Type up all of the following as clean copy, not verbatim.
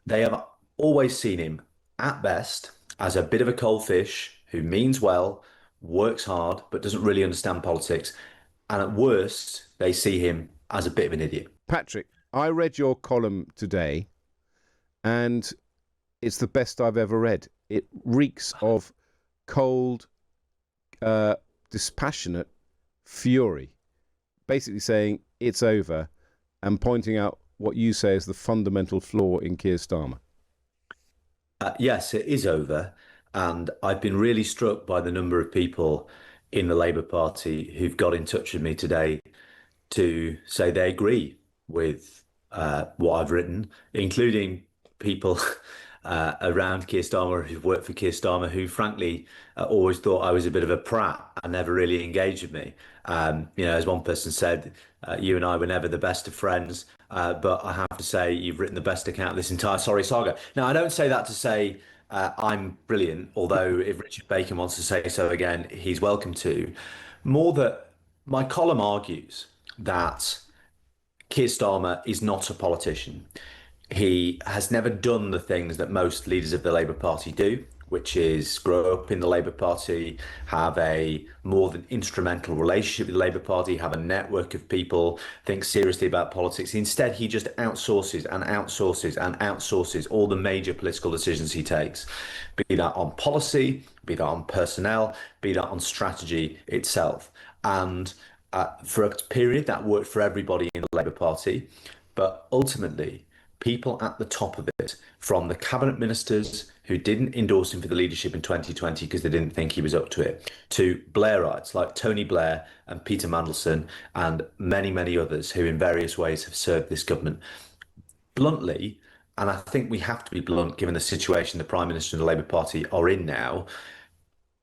They have always seen him, at best, as a bit of a cold fish who means well, works hard, but doesn't really understand politics. And at worst, they see him as a bit of an idiot. Patrick, I read your column today, and it's the best I've ever read. It reeks of cold, dispassionate fury, basically saying it's over and pointing out what you say is the fundamental flaw in Keir Starmer. Yes, it is over. And I've been really struck by the number of people in the Labour Party who've got in touch with me today to say they agree with what I've written, including people around Keir Starmer who've worked for Keir Starmer who, frankly, always thought I was a bit of a prat and never really engaged with me. As one person said, you and I were never the best of friends, but I have to say you've written the best account of this entire sorry saga. Now, I don't say that to say I'm brilliant, although if Richard Bacon wants to say so again, he's welcome to. More that my column argues that Keir Starmer is not a politician. He has never done the things that most leaders of the Labour Party do, which is grow up in the Labour Party, have a more than instrumental relationship with the Labour Party, have a network of people, think seriously about politics. Instead, he just outsources and outsources and outsources all the major political decisions he takes, be that on policy, be that on personnel, be that on strategy itself. And for a period, that worked for everybody in the Labour Party. But ultimately, people at the top of it, from the cabinet ministers who didn't endorse him for the leadership in 2020 because they didn't think he was up to it, to Blairites like Tony Blair and Peter Mandelson and many, many others who in various ways have served this government. Bluntly, and I think we have to be blunt given the situation the Prime Minister and the Labour Party are in now,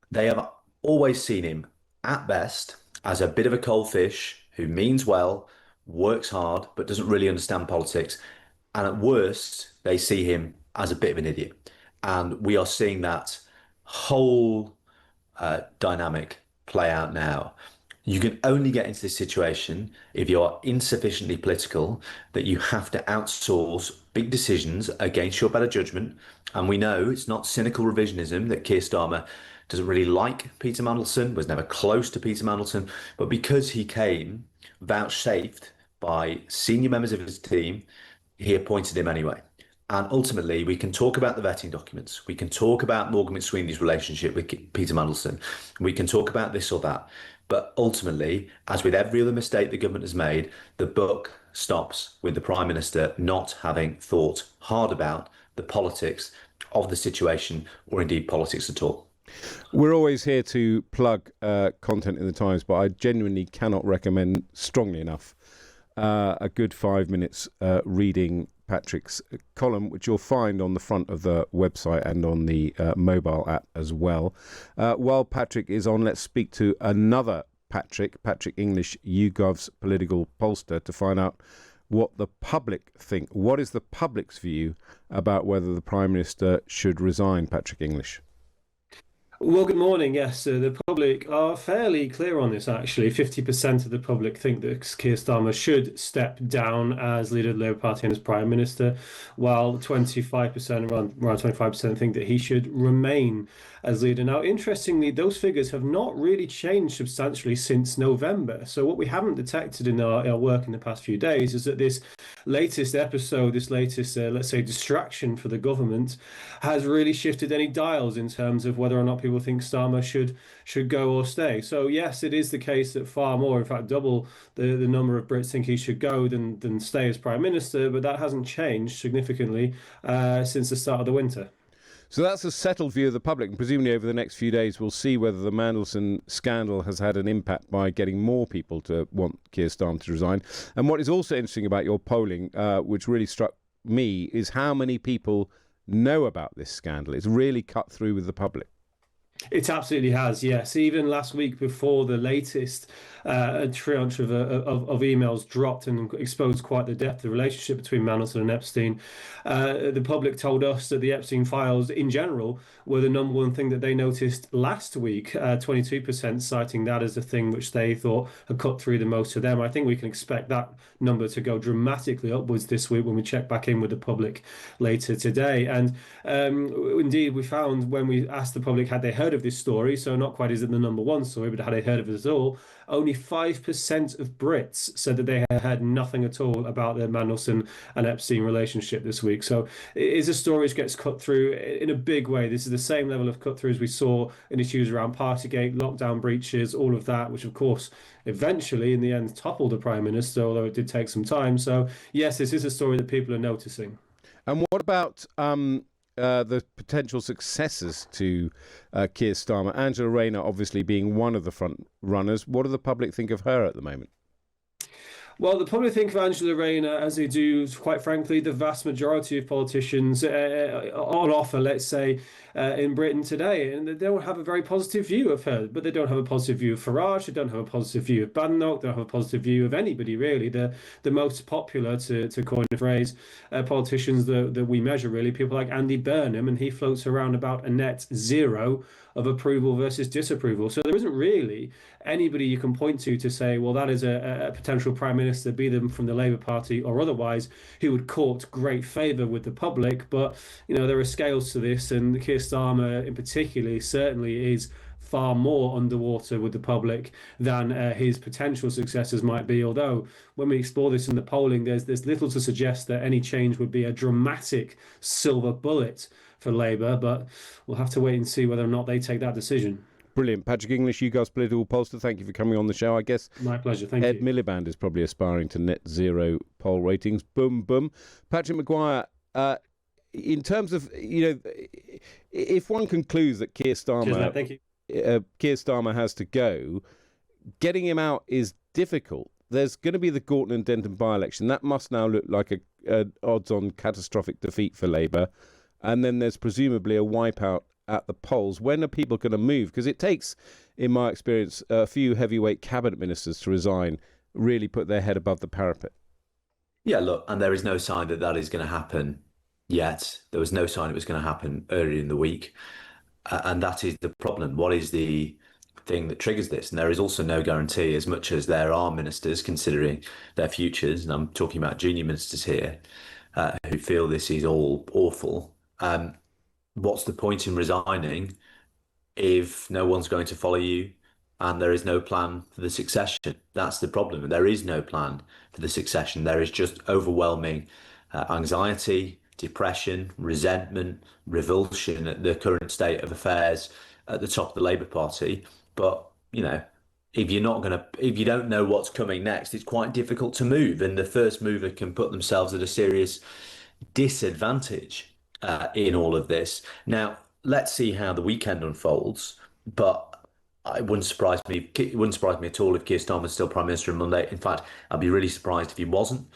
they have always seen him, at best, as a bit of a cold fish who means well, works hard, but doesn't really understand politics. And at worst, they see him as a bit of an idiot. And we are seeing that whole dynamic play out now. You can only get into this situation if you are insufficiently political, that you have to outsource big decisions against your better judgment. And we know it's not cynical revisionism that Keir Starmer doesn't really like Peter Mandelson, was never close to Peter Mandelson, but because he came vouchsafed by senior members of his team, he appointed him anyway. And ultimately, we can talk about the vetting documents. We can talk about Morgan McSweeney's relationship with Peter Mandelson. We can talk about this or that. But ultimately, as with every other mistake the government has made, the buck stops with the Prime Minister not having thought hard about the politics of the situation, or indeed politics at all. We're always here to plug content in the Times, but I genuinely cannot recommend strongly enough a good 5 minutes reading Patrick's column, which you'll find on the front of the website and on the mobile app as well. While Patrick is on, let's speak to another Patrick English, YouGov's political pollster, to find out what the public think. What is the public's view about whether the Prime Minister should resign, Patrick English? Well, good morning. Yes, the public are fairly clear on this, actually. 50% of the public think that Keir Starmer should step down as leader of the Labour Party and as Prime Minister, while 25%, around 25% think that he should remain as leader. Now, interestingly, those figures have not really changed substantially since November. So what we haven't detected in our work in the past few days is that this latest episode, this latest, let's say, distraction for the government has really shifted any dials in terms of whether or not people think Starmer should go or stay. So yes, it is the case that far more, in fact, double the number of Brits think he should go than stay as Prime Minister, but that hasn't changed significantly since the start of the winter. So that's a settled view of the public, and presumably over the next few days we'll see whether the Mandelson scandal has had an impact by getting more people to want Keir Starmer to resign. And what is also interesting about your polling, which really struck me, is how many people know about this scandal. It's really cut through with the public. It absolutely has, yes. Even last week, before the latest tranche of emails dropped and exposed quite the depth of the relationship between Mandelson and Epstein, the public told us that the Epstein files in general were the number one thing that they noticed last week, 22% citing that as the thing which they thought had cut through the most to them. I think we can expect that number to go dramatically upwards this week when we check back in with the public later today. And indeed, we found when we asked the public had they heard of this story, so not quite is it the number one story, but had they heard of it at all, only 5% of Brits said that they had heard nothing at all about the Mandelson and Epstein relationship this week. So it is a story which gets cut through in a big way. This is the same level of cut through as we saw in issues around Partygate, lockdown breaches, all of that, which of course eventually in the end toppled the Prime Minister, although it did take some time. So yes, this is a story that people are noticing. And what about the potential successors to Keir Starmer? Angela Rayner obviously being one of the front runners. What do the public think of her at the moment? Well, the public think of Angela Rayner as they do, quite frankly, the vast majority of politicians on offer, let's say, in Britain today. And they don't have a very positive view of her, but they don't have a positive view of Farage, they don't have a positive view of Badenoch, they don't have a positive view of anybody, really. The most popular, to coin a phrase, politicians that we measure, really, people like Andy Burnham, and he floats around about a net zero of approval versus disapproval. So there isn't really anybody you can point to say, well, that is a potential prime minister, be them from the Labour Party or otherwise, who would court great favour with the public. But, you know, there are scales to this, and Keir Starmer in particular certainly is far more underwater with the public than his potential successors might be. Although when we explore this in the polling, there's little to suggest that any change would be a dramatic silver bullet for Labour, but we'll have to wait and see whether or not they take that decision. Brilliant. Patrick English, YouGov's political pollster, thank you for coming on the show. I guess My pleasure, thank Ed you. Miliband is probably aspiring to net zero poll ratings. Boom, boom. Patrick Maguire, in terms of, if one concludes that Keir Cheers, mate. Starmer, Thank you. Keir Starmer has to go, getting him out is difficult. There's going to be the Gorton and Denton by-election. That must now look like a odds-on catastrophic defeat for Labour. And then there's presumably a wipeout at the polls. When are people going to move? Because it takes, in my experience, a few heavyweight cabinet ministers to resign, really put their head above the parapet. Yeah, look, and there is no sign that that is going to happen yet. There was no sign it was going to happen earlier in the week. And that is the problem. What is the thing that triggers this? And there is also no guarantee, as much as there are ministers considering their futures, and I'm talking about junior ministers here, who feel this is all awful. What's the point in resigning if no one's going to follow you and there is no plan for the succession? That's the problem. There is no plan for the succession. There is just overwhelming anxiety, depression, resentment, revulsion at the current state of affairs at the top of the Labour Party. But, if you don't know what's coming next, it's quite difficult to move. And the first mover can put themselves at a serious disadvantage in all of this. Now, let's see how the weekend unfolds. But it wouldn't surprise me. It wouldn't surprise me at all if Keir Starmer is still Prime Minister on Monday. In fact, I'd be really surprised if he wasn't.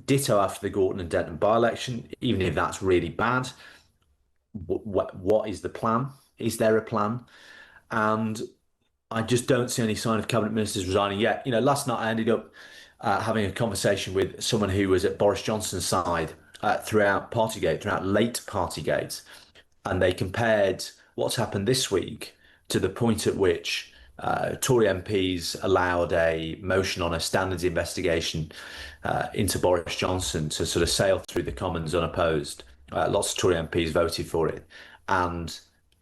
Ditto after the Gorton and Denton by-election, even if that's really bad. What is the plan? Is there a plan? And I just don't see any sign of cabinet ministers resigning yet. Last night I ended up having a conversation with someone who was at Boris Johnson's side throughout late Partygate, and they compared what's happened this week to the point at which Tory MPs allowed a motion on a standards investigation into Boris Johnson to sort of sail through the Commons unopposed. Lots of Tory MPs voted for it. And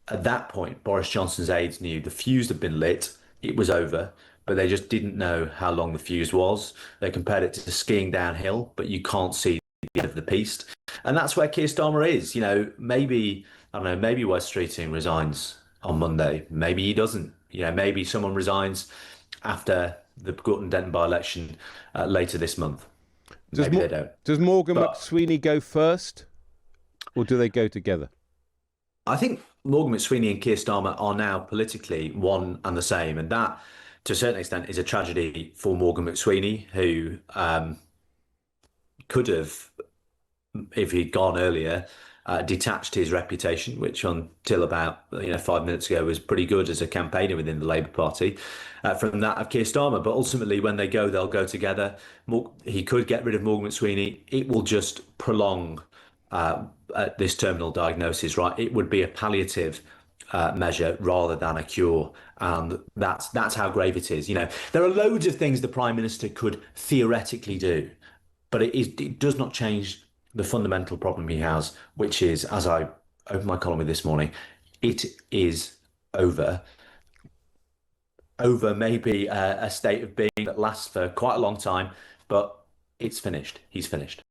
at that point, Boris Johnson's aides knew the fuse had been lit, it was over, but they just didn't know how long the fuse was. They compared it to skiing downhill, but you can't see the end of the piste. And that's where Keir Starmer is. Maybe, I don't know, maybe Wes Streeting resigns on Monday. Maybe he doesn't. Maybe someone resigns after the Gorton Denton by-election later this month. Maybe they don't. Does Morgan McSweeney go first, or do they go together? I think Morgan McSweeney and Keir Starmer are now politically one and the same, and that, to a certain extent, is a tragedy for Morgan McSweeney, who could have, if he'd gone earlier, detached his reputation, which until about 5 minutes ago was pretty good as a campaigner within the Labour Party, from that of Keir Starmer. But ultimately, when they go, they'll go together. He could get rid of Morgan McSweeney. It will just prolong this terminal diagnosis, right? It would be a palliative measure rather than a cure, and that's how grave it is. There are loads of things the Prime Minister could theoretically do, but it does not change the fundamental problem he has, which is, as I opened my column with this morning, it is over. Over maybe a state of being that lasts for quite a long time, but it's finished. He's finished.